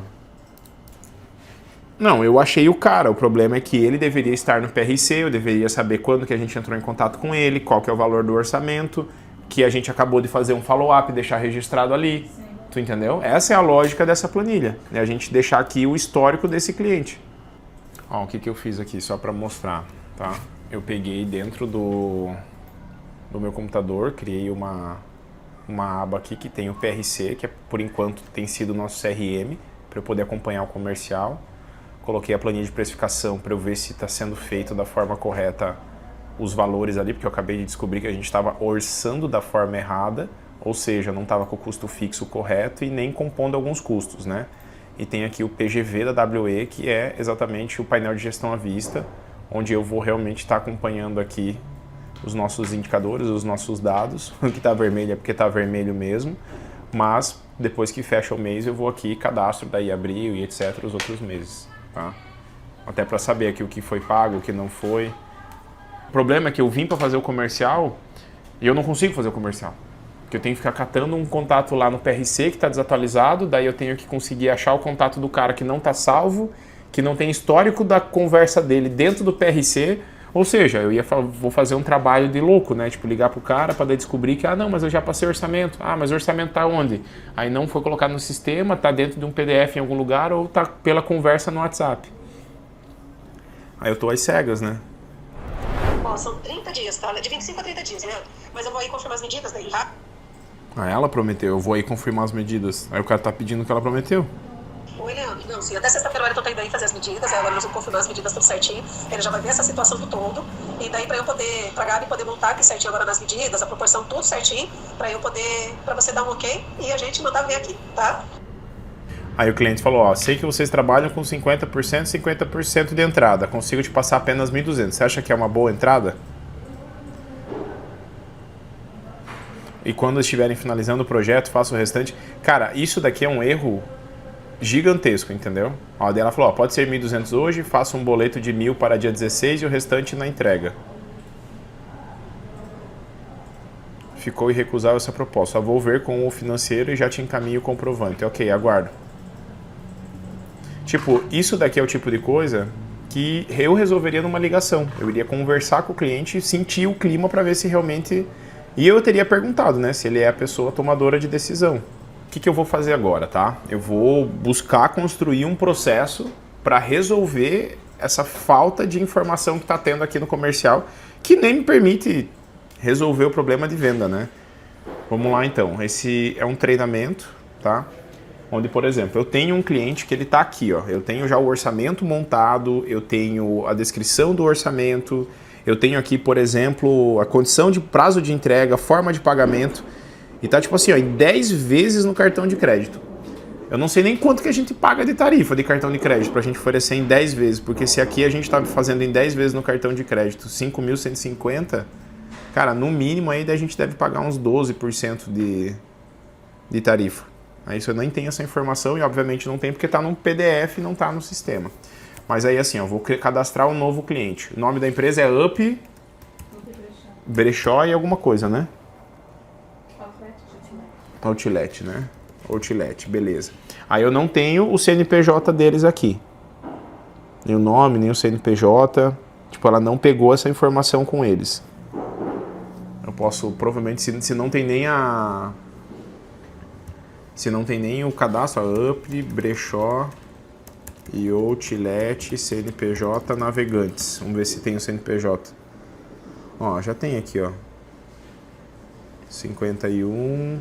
Não, eu achei o cara. O problema é que ele deveria estar no PRC, eu deveria saber quando que a gente entrou em contato com ele, qual que é o valor do orçamento, que a gente acabou de fazer um follow-up e deixar registrado ali. Sim. Tu entendeu? Essa é a lógica dessa planilha, né? A gente deixar aqui o histórico desse cliente. Ó, o que eu fiz aqui, só pra mostrar, tá? Eu peguei dentro do meu computador, criei uma uma aba aqui que tem o PRC, que por enquanto tem sido o nosso CRM, para eu poder acompanhar o comercial. Coloquei a planilha de precificação para eu ver se está sendo feito da forma correta os valores ali, porque eu acabei de descobrir que a gente estava orçando da forma errada, ou seja, não estava com o custo fixo correto e nem compondo alguns custos, né? E tem aqui o PGV da WE, que é exatamente o painel de gestão à vista, onde eu vou realmente estar acompanhando aqui os nossos indicadores, os nossos dados. O que está vermelho é porque está vermelho mesmo, mas depois que fecha o mês eu vou aqui, cadastro daí abril e etc, os outros meses, tá? Até para saber aqui o que foi pago, o que não foi. O problema é que eu vim para fazer o comercial e eu não consigo fazer o comercial. Porque eu tenho que ficar catando um contato lá no PRC que está desatualizado, daí eu tenho que conseguir achar o contato do cara que não está salvo, que não tem histórico da conversa dele dentro do PRC, ou seja, vou fazer um trabalho de louco, né? Tipo, ligar pro cara para descobrir que, não, mas eu já passei orçamento. Mas o orçamento tá onde? Aí não foi colocado no sistema, tá dentro de um PDF em algum lugar ou tá pela conversa no WhatsApp. Aí eu tô às cegas, né? São 30 dias, tá? De 25 a 30 dias, né? Mas eu vou aí confirmar as medidas daí, tá? Ela prometeu, eu vou aí confirmar as medidas. Aí o cara tá pedindo o que ela prometeu. Oi, Leandro. Não, sim, até sexta-feira eu tô indo aí fazer as medidas, agora nós vamos confirmar as medidas tudo certinho. Ele já vai ver essa situação do todo. E daí pra Gabi poder montar aqui certinho agora nas medidas, a proporção tudo certinho, pra você dar um ok e a gente mandar ver aqui, tá? Aí o cliente falou, sei que vocês trabalham com 50% de entrada, consigo te passar apenas 1.200. Você acha que é uma boa entrada? E quando estiverem finalizando o projeto, faça o restante. Cara, isso daqui é um erro gigantesco, entendeu? Daí ela falou, pode ser 1.200 hoje, faça um boleto de 1.000 para dia 16 e o restante na entrega. Ficou irrecusável essa proposta. Só vou ver com o financeiro e já te encaminho o comprovante. Ok, aguardo. Tipo, isso daqui é o tipo de coisa que eu resolveria numa ligação. Eu iria conversar com o cliente, sentir o clima para ver se realmente... E eu teria perguntado, né, se ele é a pessoa tomadora de decisão. O que eu vou fazer agora, tá? Eu vou buscar construir um processo para resolver essa falta de informação que está tendo aqui no comercial, que nem me permite resolver o problema de venda, né? Vamos lá, então. Esse é um treinamento, tá? Onde, por exemplo, eu tenho um cliente que ele está aqui, ó. Eu tenho já o orçamento montado, eu tenho a descrição do orçamento, eu tenho aqui, por exemplo, a condição de prazo de entrega, forma de pagamento. E tá tipo assim, ó, em 10 vezes no cartão de crédito. Eu não sei nem quanto que a gente paga de tarifa de cartão de crédito pra gente oferecer em 10 vezes. Porque se aqui a gente tá fazendo em 10 vezes no cartão de crédito 5.150, cara, no mínimo aí a gente deve pagar uns 12% de tarifa. Aí isso eu nem tenho essa informação e obviamente não tem porque tá num PDF e não tá no sistema. Mas aí assim, eu vou cadastrar um novo cliente. O nome da empresa é Up Brechó e alguma coisa, né? Outlet, né? Outlet, beleza. Aí eu não tenho o CNPJ deles aqui. Nem o nome, nem o CNPJ. Tipo, ela não pegou essa informação com eles. Eu posso, provavelmente, se não tem nem a... Se não tem nem o cadastro, Up, Brechó e Outlet, CNPJ, Navegantes. Vamos ver se tem o CNPJ. Ó, já tem aqui, ó. 51...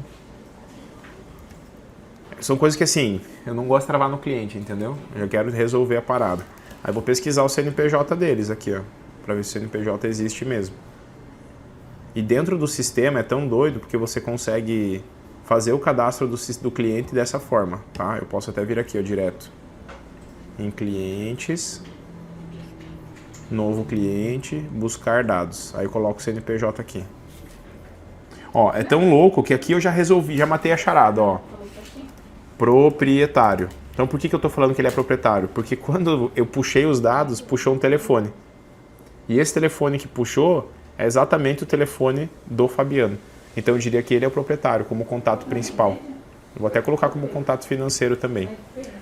São coisas que, assim, eu não gosto de travar no cliente, entendeu? Eu já quero resolver a parada. Aí eu vou pesquisar o CNPJ deles aqui, ó. Pra ver se o CNPJ existe mesmo. E dentro do sistema é tão doido porque você consegue fazer o cadastro do cliente dessa forma, tá? Eu posso até vir aqui, ó, direto. Em clientes. Novo cliente. Buscar dados. Aí eu coloco o CNPJ aqui. Ó, é tão louco que aqui eu já resolvi, já matei a charada, ó. Proprietário. Então por que eu tô falando que ele é proprietário? Porque quando eu puxei os dados, puxou um telefone. E esse telefone que puxou é exatamente o telefone do Fabiano. Então eu diria que ele é o proprietário, como contato principal. Eu vou até colocar como contato financeiro também.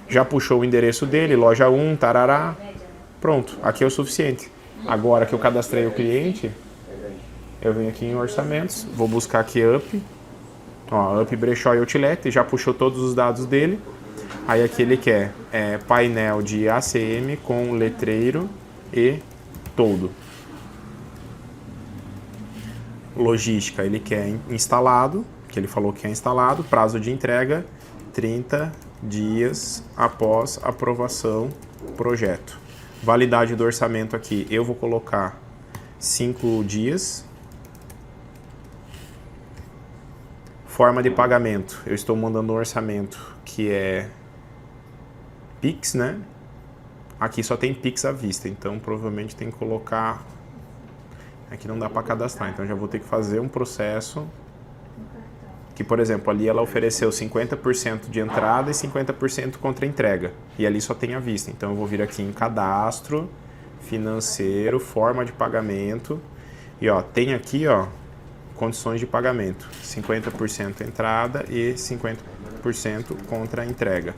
Já puxou o endereço dele, loja 1, tarará. Pronto, aqui é o suficiente. Agora que eu cadastrei o cliente, eu venho aqui em orçamentos, vou buscar aqui Up. Ó, Up Brechó e Outlet, já puxou todos os dados dele. Aí aqui ele quer painel de ACM com letreiro e toldo. Logística, ele quer instalado, que ele falou que é instalado, prazo de entrega 30 dias após aprovação do projeto. Validade do orçamento aqui, eu vou colocar 5 dias. Forma de pagamento, eu estou mandando um orçamento que é Pix, né? Aqui só tem Pix à vista, então provavelmente tem que colocar... Aqui não dá para cadastrar, então já vou ter que fazer um processo que, por exemplo, ali ela ofereceu 50% de entrada e 50% contra entrega. E ali só tem à vista, então eu vou vir aqui em cadastro, financeiro, forma de pagamento. E ó, tem aqui ó, condições de pagamento, 50% entrada e 50% contra entrega.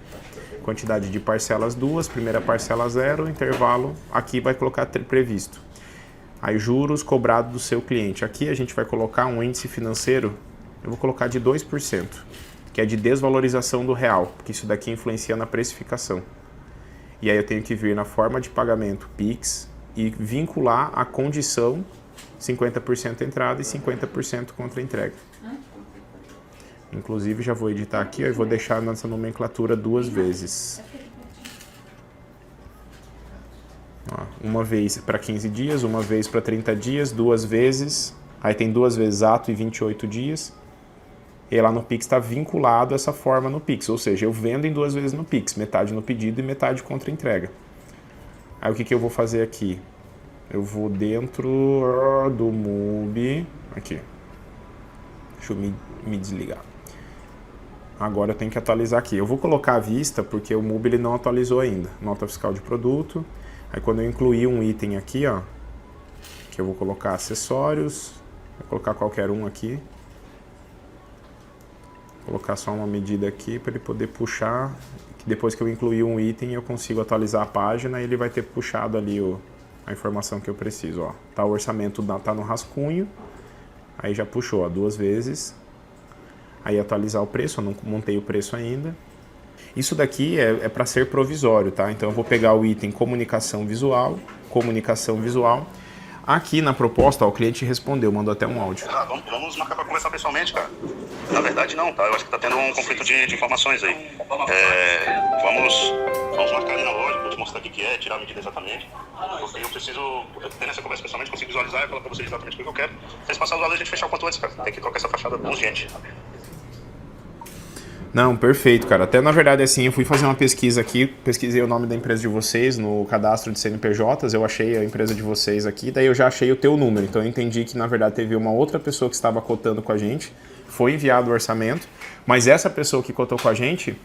Quantidade de parcelas 2, primeira parcela 0, intervalo, aqui vai colocar previsto. Aí juros cobrados do seu cliente. Aqui a gente vai colocar um índice financeiro, eu vou colocar de 2%, que é de desvalorização do real, porque isso daqui influencia na precificação. E aí eu tenho que vir na forma de pagamento Pix e vincular a condição 50% entrada e 50% contra entrega. Inclusive já vou editar aqui, eu vou deixar nessa nomenclatura 2 vezes. Ó, uma vez para 15 dias, uma vez para 30 dias, 2 vezes. Aí tem 2 vezes ato e 28 dias. E lá no Pix está vinculado essa forma no Pix. Ou seja, eu vendo em 2 vezes no Pix. Metade no pedido e metade contra entrega. Aí o que eu vou fazer aqui? Eu vou dentro do MUBI. Aqui. Deixa eu me desligar. Agora eu tenho que atualizar aqui. Eu vou colocar à vista porque o MUBI ele não atualizou ainda. Nota fiscal de produto. Aí quando eu incluir um item aqui, ó, que eu vou colocar acessórios, vou colocar qualquer um aqui. Vou colocar só uma medida aqui para ele poder puxar. Que depois que eu incluir um item eu consigo atualizar a página e ele vai ter puxado ali a informação que eu preciso. Ó. Tá, o orçamento tá no rascunho. Aí já puxou, ó, 2 vezes. Aí atualizar o preço, eu não montei o preço ainda. Isso daqui é para ser provisório, tá? Então eu vou pegar o item comunicação visual. Aqui na proposta, ó, o cliente respondeu, mandou até um áudio. Vamos marcar para conversar pessoalmente, cara. Na verdade não, tá? Eu acho que tá tendo um conflito de informações aí. Vamos marcar ali na loja, vou te mostrar o que é, tirar a medida exatamente. Porque eu preciso, tendo essa conversa pessoalmente, consigo visualizar e falar para vocês exatamente o que eu quero. Se eles passarem os valores, a gente fechar o quanto antes, cara. Tem que trocar essa fachada urgente. Não, perfeito, cara. Até na verdade, assim, eu fui fazer uma pesquisa aqui, pesquisei o nome da empresa de vocês no cadastro de CNPJs, eu achei a empresa de vocês aqui, daí eu já achei o teu número. Então eu entendi que, na verdade, teve uma outra pessoa que estava cotando com a gente, foi enviado o orçamento, mas essa pessoa que cotou com a gente,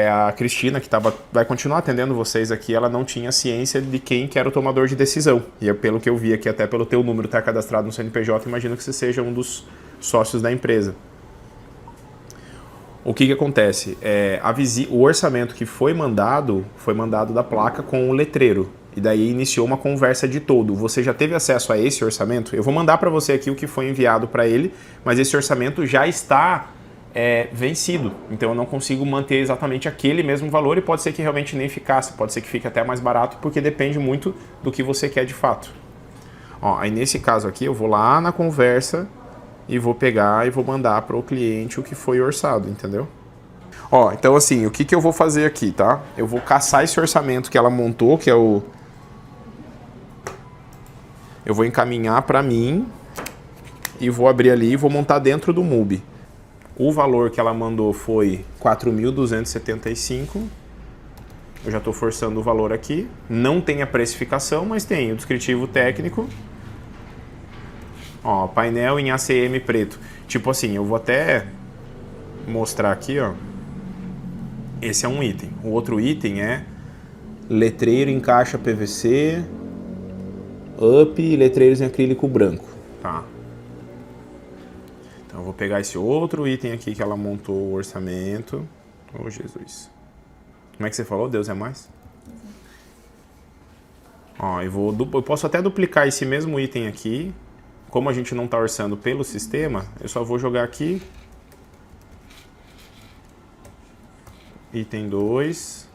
a Cristina, que vai continuar atendendo vocês aqui, ela não tinha ciência de quem que era o tomador de decisão. E pelo que eu vi aqui, até pelo teu número estar cadastrado no CNPJ, imagino que você seja um dos sócios da empresa. O que acontece? O orçamento que foi mandado da placa com o letreiro. E daí iniciou uma conversa de todo. Você já teve acesso a esse orçamento? Eu vou mandar para você aqui o que foi enviado para ele, mas esse orçamento já está vencido. Então eu não consigo manter exatamente aquele mesmo valor e pode ser que realmente nem ficasse. Pode ser que fique até mais barato, porque depende muito do que você quer de fato. Ó, aí nesse caso aqui eu vou lá na conversa e vou pegar e vou mandar para o cliente o que foi orçado, entendeu? Ó, então assim, o que eu vou fazer aqui, tá? Eu vou caçar esse orçamento que ela montou, que é o... Eu vou encaminhar para mim e vou abrir ali e vou montar dentro do MUBI. O valor que ela mandou foi 4.275. Eu já estou forçando o valor aqui. Não tem a precificação, mas tem o descritivo técnico. Ó, painel em ACM preto. Tipo assim, eu vou até mostrar aqui, ó. Esse é um item. O outro item é letreiro em caixa PVC, up e letreiros em acrílico branco, tá? Então eu vou pegar esse outro item aqui que ela montou o orçamento. Oh, Jesus. Como é que você falou? Deus é mais? Ó, eu posso até duplicar esse mesmo item aqui. Como a gente não está orçando pelo sistema, eu só vou jogar aqui. Item 2.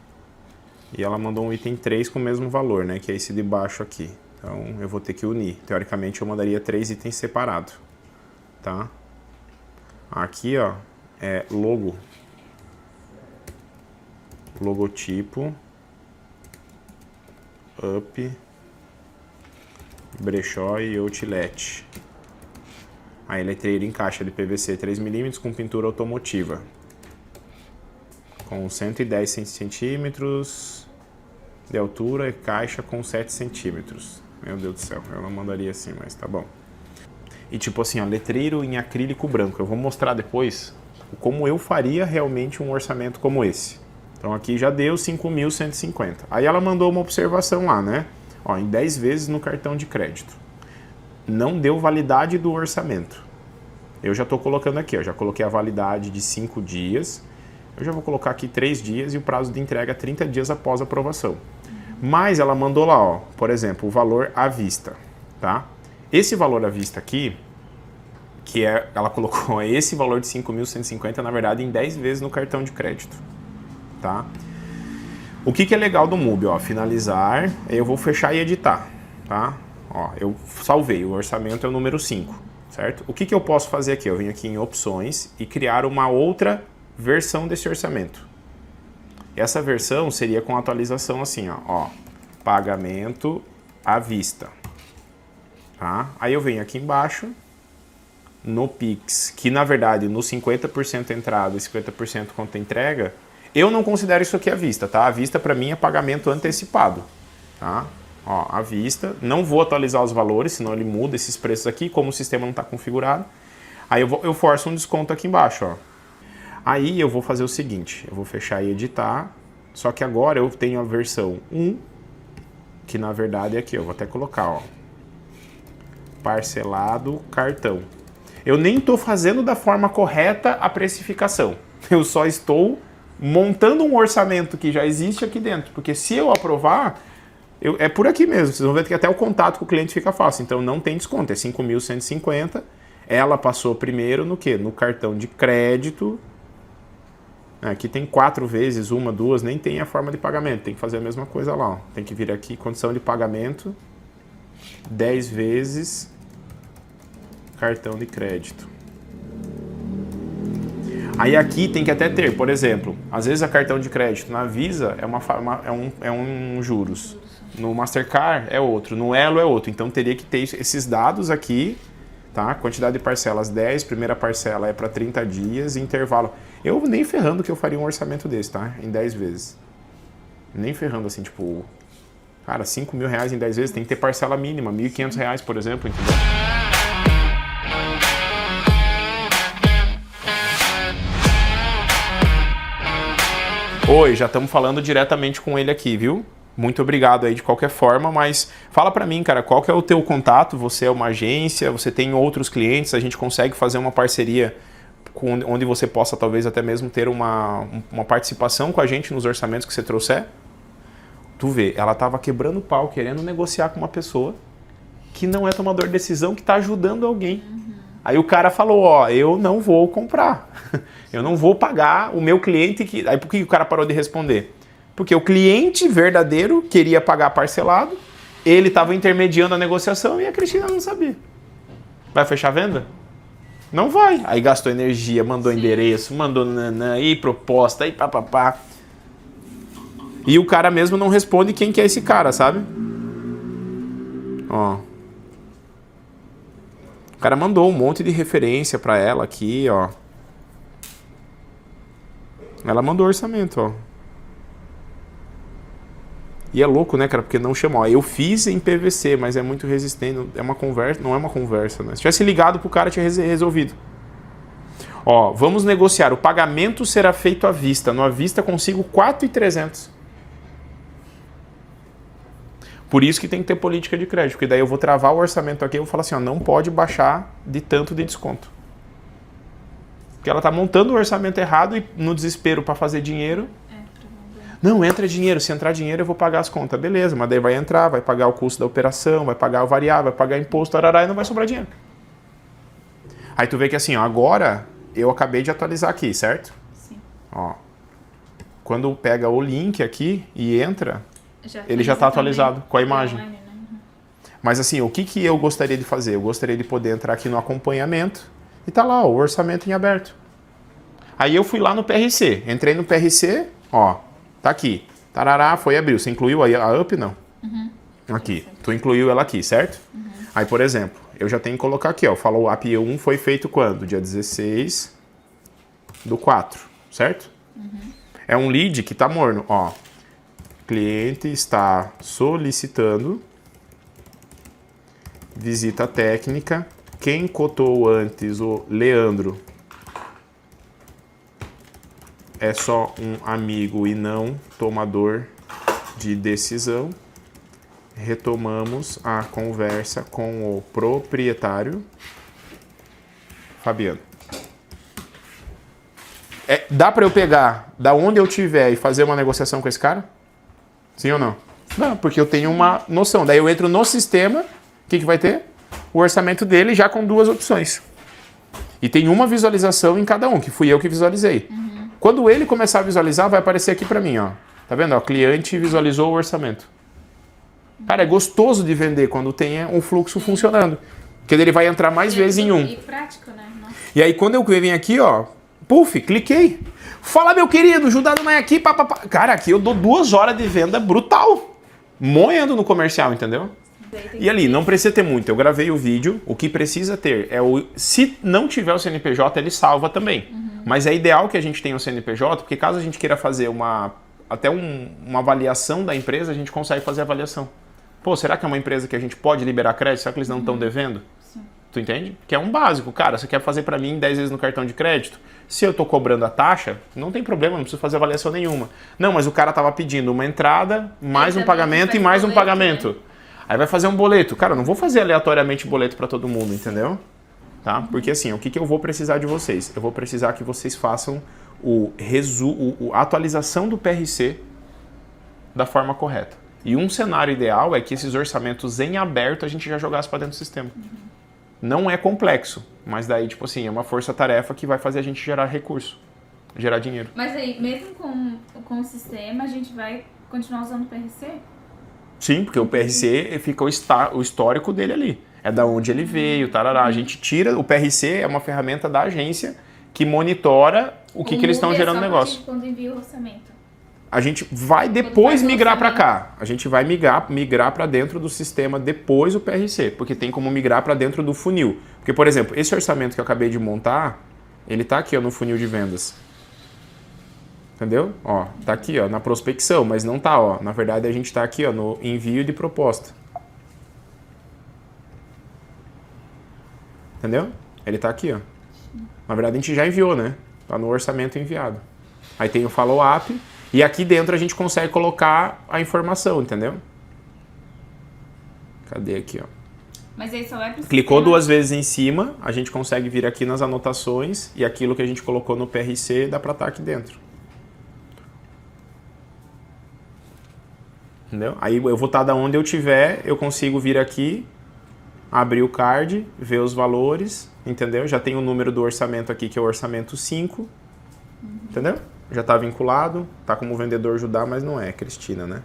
E ela mandou um item 3 com o mesmo valor, né? Que é esse de baixo aqui. Então eu vou ter que unir. Teoricamente eu mandaria 3 itens separados. Tá? Aqui, ó, é logo. Logotipo. Up. Brechó e outlet. Aí, letreiro em caixa de PVC 3mm com pintura automotiva. Com 110 centímetros de altura e caixa com 7 centímetros. Meu Deus do céu, eu não mandaria assim, mas tá bom. E tipo assim, ó, letreiro em acrílico branco. Eu vou mostrar depois como eu faria realmente um orçamento como esse. Então aqui já deu 5.150. Aí ela mandou uma observação lá, né? Ó, em 10 vezes no cartão de crédito. Não deu validade do orçamento. Eu já tô colocando aqui, ó, já coloquei a validade de 5 dias. Eu já vou colocar aqui 3 dias e o prazo de entrega 30 dias após a aprovação. Mas ela mandou lá, ó, por exemplo, o valor à vista, tá? Esse valor à vista aqui, que é, ela colocou esse valor de 5.150, na verdade, em 10 vezes no cartão de crédito, tá? O que é legal do MUBI, ó, finalizar, eu vou fechar e editar, tá? Ó, eu salvei, o orçamento é o número 5, certo? O que eu posso fazer aqui? Eu venho aqui em opções e criar uma outra versão desse orçamento. Essa versão seria com atualização assim, ó, pagamento à vista, tá? Aí eu venho aqui embaixo, no Pix, que na verdade no 50% entrada e 50% conta entrega, eu não considero isso aqui à vista, tá? À vista para mim é pagamento antecipado, tá? Ó, à vista, não vou atualizar os valores, senão ele muda esses preços aqui, como o sistema não está configurado. Aí eu forço um desconto aqui embaixo, ó. Aí eu vou fazer o seguinte, eu vou fechar e editar, só que agora eu tenho a versão 1, que na verdade é aqui, eu vou até colocar, ó, parcelado cartão. Eu nem estou fazendo da forma correta a precificação, eu só estou montando um orçamento que já existe aqui dentro, porque se eu aprovar, é por aqui mesmo, vocês vão ver que até o contato com o cliente fica fácil, então não tem desconto, é 5.150, ela passou primeiro no quê? No cartão de crédito. Aqui tem 4 vezes, 1, 2, nem tem a forma de pagamento. Tem que fazer a mesma coisa lá, ó. Tem que vir aqui, condição de pagamento, 10 vezes, cartão de crédito. Aí aqui tem que até ter, por exemplo, às vezes a cartão de crédito na Visa é um juros. No Mastercard é outro, no Elo é outro. Então teria que ter esses dados aqui, tá? Quantidade de parcelas 10, primeira parcela é para 30 dias, intervalo. Eu nem ferrando que eu faria um orçamento desse, tá? Em 10 vezes. Nem ferrando assim, tipo... Cara, 5 mil reais em 10 vezes tem que ter parcela mínima, 1.500 reais, por exemplo, entendeu? Oi, já estamos falando diretamente com ele aqui, viu? Muito obrigado aí de qualquer forma, mas fala pra mim, cara, qual que é o teu contato? Você é uma agência, você tem outros clientes, a gente consegue fazer uma parceria onde você possa talvez até mesmo ter uma participação com a gente nos orçamentos que você trouxer? Tu vê, ela tava quebrando o pau, querendo negociar com uma pessoa que não é tomador de decisão, que tá ajudando alguém. Aí o cara falou, ó, eu não vou comprar, eu não vou pagar o meu cliente que... Aí por que o cara parou de responder? Porque o cliente verdadeiro queria pagar parcelado, ele estava intermediando a negociação e a Cristina não sabia. Vai fechar a venda? Não vai. Aí gastou energia, mandou endereço, mandou aí proposta, aí papapá. E o cara mesmo não responde quem que é esse cara, sabe? Ó. O cara mandou um monte de referência pra ela aqui, ó. Ela mandou orçamento, ó. E é louco, né, cara? Porque não chama. Ó, eu fiz em PVC, mas é muito resistente. É uma conversa, não é uma conversa, né? Se tivesse ligado pro cara, tinha resolvido. Ó, vamos negociar. O pagamento será feito à vista. No à vista consigo 4.300. Por isso que tem que ter política de crédito. Porque daí eu vou travar o orçamento aqui e vou falar assim, ó, não pode baixar de tanto de desconto. Porque ela tá montando o orçamento errado e no desespero para fazer dinheiro... Não, entra dinheiro. Se entrar dinheiro, eu vou pagar as contas. Beleza, mas daí vai entrar, vai pagar o custo da operação, vai pagar o variável, vai pagar imposto, arará, e não vai sobrar dinheiro. Aí tu vê que assim, ó, agora eu acabei de atualizar aqui, certo? Sim. Ó, quando pega o link aqui e entra, ele já está está atualizado com a imagem. Online, né? Mas assim, o que eu gostaria de fazer? Eu gostaria de poder entrar aqui no acompanhamento E tá lá, ó, o orçamento em aberto. Aí eu fui lá no PRC, entrei no PRC, ó, tá aqui. Tarará, foi abril. Você incluiu a UP, não? Aqui. Tu incluiu ela aqui, certo? Aí, por exemplo, eu já tenho que colocar aqui, ó, o follow-up 1 foi feito quando? Dia 16/4, certo? É um lead que tá morno, ó. Cliente está solicitando visita técnica. Quem cotou antes, o Leandro, é só um amigo e não tomador de decisão. Retomamos a conversa com o proprietário, Fabiano. Dá para eu pegar da onde eu tiver e fazer uma negociação com esse cara? Sim ou não? Não, porque eu tenho uma noção. Daí eu entro no sistema, o que vai ter? O orçamento dele já com 2 opções. E tem uma visualização em cada um, que fui eu que visualizei. Quando ele começar a visualizar, vai aparecer aqui para mim, ó. Tá vendo? O cliente visualizou o orçamento. Cara, é gostoso de vender quando tem um fluxo funcionando. Porque ele vai entrar mais vezes em um. E prático, né? Nossa. E aí quando eu venho aqui, ó, puf, cliquei. Fala, meu querido, Judá não é aqui, papapá. Cara, aqui eu dou 2 horas de venda brutal. Moendo no comercial, entendeu? E ali, não precisa ter muito. Eu gravei o vídeo. O que precisa ter é o... Se não tiver o CNPJ, ele salva também. Mas é ideal que a gente tenha o CNPJ, porque caso a gente queira fazer uma avaliação da empresa, a gente consegue fazer a avaliação. Pô, será que é uma empresa que a gente pode liberar crédito? Será que eles não estão devendo? Sim. Tu entende? Que é um básico. Cara, você quer fazer pra mim 10 vezes no cartão de crédito? Se eu tô cobrando a taxa, não tem problema, não preciso fazer avaliação nenhuma. Não, mas o cara tava pedindo uma entrada, mais um pagamento e mais um pagamento. Né? Aí vai fazer um boleto. Cara, eu não vou fazer aleatoriamente boleto pra todo mundo, entendeu? Tá? Porque assim, o que eu vou precisar de vocês? Eu vou precisar que vocês façam a atualização do PRC da forma correta. E um cenário ideal é que esses orçamentos em aberto a gente já jogasse para dentro do sistema. Não é complexo, mas daí, tipo assim, é uma força-tarefa que vai fazer a gente gerar recurso, gerar dinheiro. Mas aí, mesmo com o sistema, a gente vai continuar usando o PRC? Sim, porque o PRC fica o histórico dele ali. É da onde ele veio, tarará. A gente tira... O PRC é uma ferramenta da agência que monitora o que eles estão gerando no negócio. Quando envia o orçamento. A gente vai depois migrar para cá. A gente vai migrar para dentro do sistema depois do PRC, porque tem como migrar para dentro do funil. Porque, por exemplo, esse orçamento que eu acabei de montar, ele tá aqui, ó, no funil de vendas. Entendeu? Ó, tá aqui, ó, na prospecção, mas não tá, ó. Na verdade, a gente tá aqui, ó, no envio de proposta. Entendeu? Ele tá aqui, ó. Na verdade, a gente já enviou, né? Tá no orçamento enviado. Aí tem o follow-up. E aqui dentro a gente consegue colocar a informação, entendeu? Cadê aqui, ó? Mas aí só vai pro Clicou sistema. 2 vezes em cima, a gente consegue vir aqui nas anotações e aquilo que a gente colocou no PRC dá pra estar aqui dentro. Entendeu? Aí eu vou estar da onde eu tiver, eu consigo vir aqui, abrir o card, ver os valores, entendeu? Já tem o número do orçamento aqui, que é o orçamento 5, entendeu? Já está vinculado, tá como vendedor Judá, mas não é Cristina, né?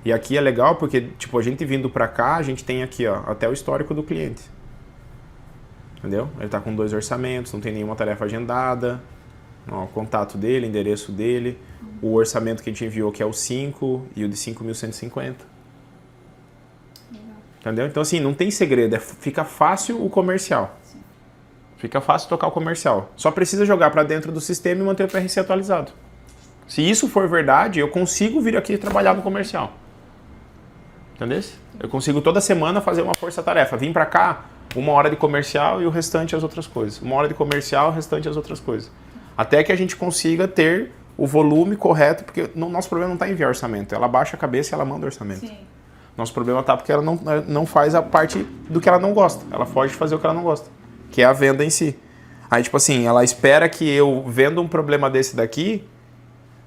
E aqui é legal porque, tipo, a gente vindo para cá, a gente tem aqui, ó, até o histórico do cliente. Entendeu? Ele tá com 2 orçamentos, não tem nenhuma tarefa agendada. Ó, o contato dele, endereço dele, o orçamento que a gente enviou, que é o 5 e o de 5.150. Entendeu? Então, assim, não tem segredo, fica fácil o comercial. Fica fácil tocar o comercial. Só precisa jogar para dentro do sistema e manter o PRC atualizado. Se isso for verdade, eu consigo vir aqui trabalhar no comercial. Entendeu? Eu consigo toda semana fazer uma força-tarefa. Vim para cá, 1 hora de comercial e o restante as outras coisas. 1 hora de comercial, o restante as outras coisas. Até que a gente consiga ter o volume correto, porque o nosso problema não está em enviar orçamento. Ela baixa a cabeça e ela manda orçamento. Sim. Nosso problema está porque ela não faz a parte do que ela não gosta. Ela foge de fazer o que ela não gosta, que é a venda em si. Aí, tipo assim, ela espera que eu venda um problema desse daqui,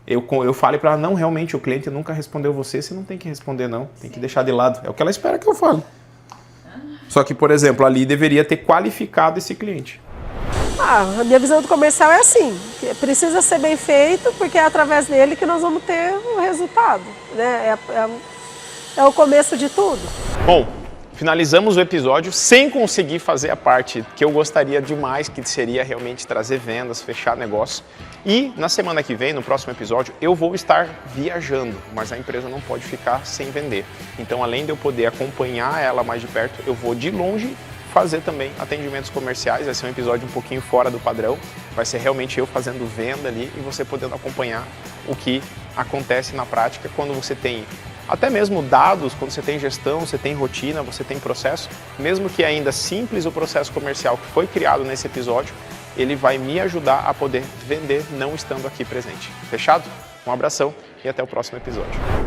eu fale para ela, não, realmente, o cliente nunca respondeu você não tem que responder, não. Tem que deixar de lado. É o que ela espera que eu fale. Só que, por exemplo, ali deveria ter qualificado esse cliente. A minha visão do comercial é assim, que precisa ser bem feito, porque é através dele que nós vamos ter o resultado, né? É o começo de tudo. Bom, Finalizamos o episódio sem conseguir fazer a parte que eu gostaria demais, que seria realmente trazer vendas, fechar negócio. E na semana que vem, no próximo episódio, eu vou estar viajando, mas a empresa não pode ficar sem vender. Então, além de eu poder acompanhar ela mais de perto, eu vou de longe fazer também atendimentos comerciais. Vai ser um episódio um pouquinho fora do padrão. Vai ser realmente eu fazendo venda ali e você podendo acompanhar o que acontece na prática quando você tem até mesmo dados, quando você tem gestão, você tem rotina, você tem processo, mesmo que ainda simples o processo comercial que foi criado nesse episódio, ele vai me ajudar a poder vender não estando aqui presente. Fechado? Um abração e até o próximo episódio.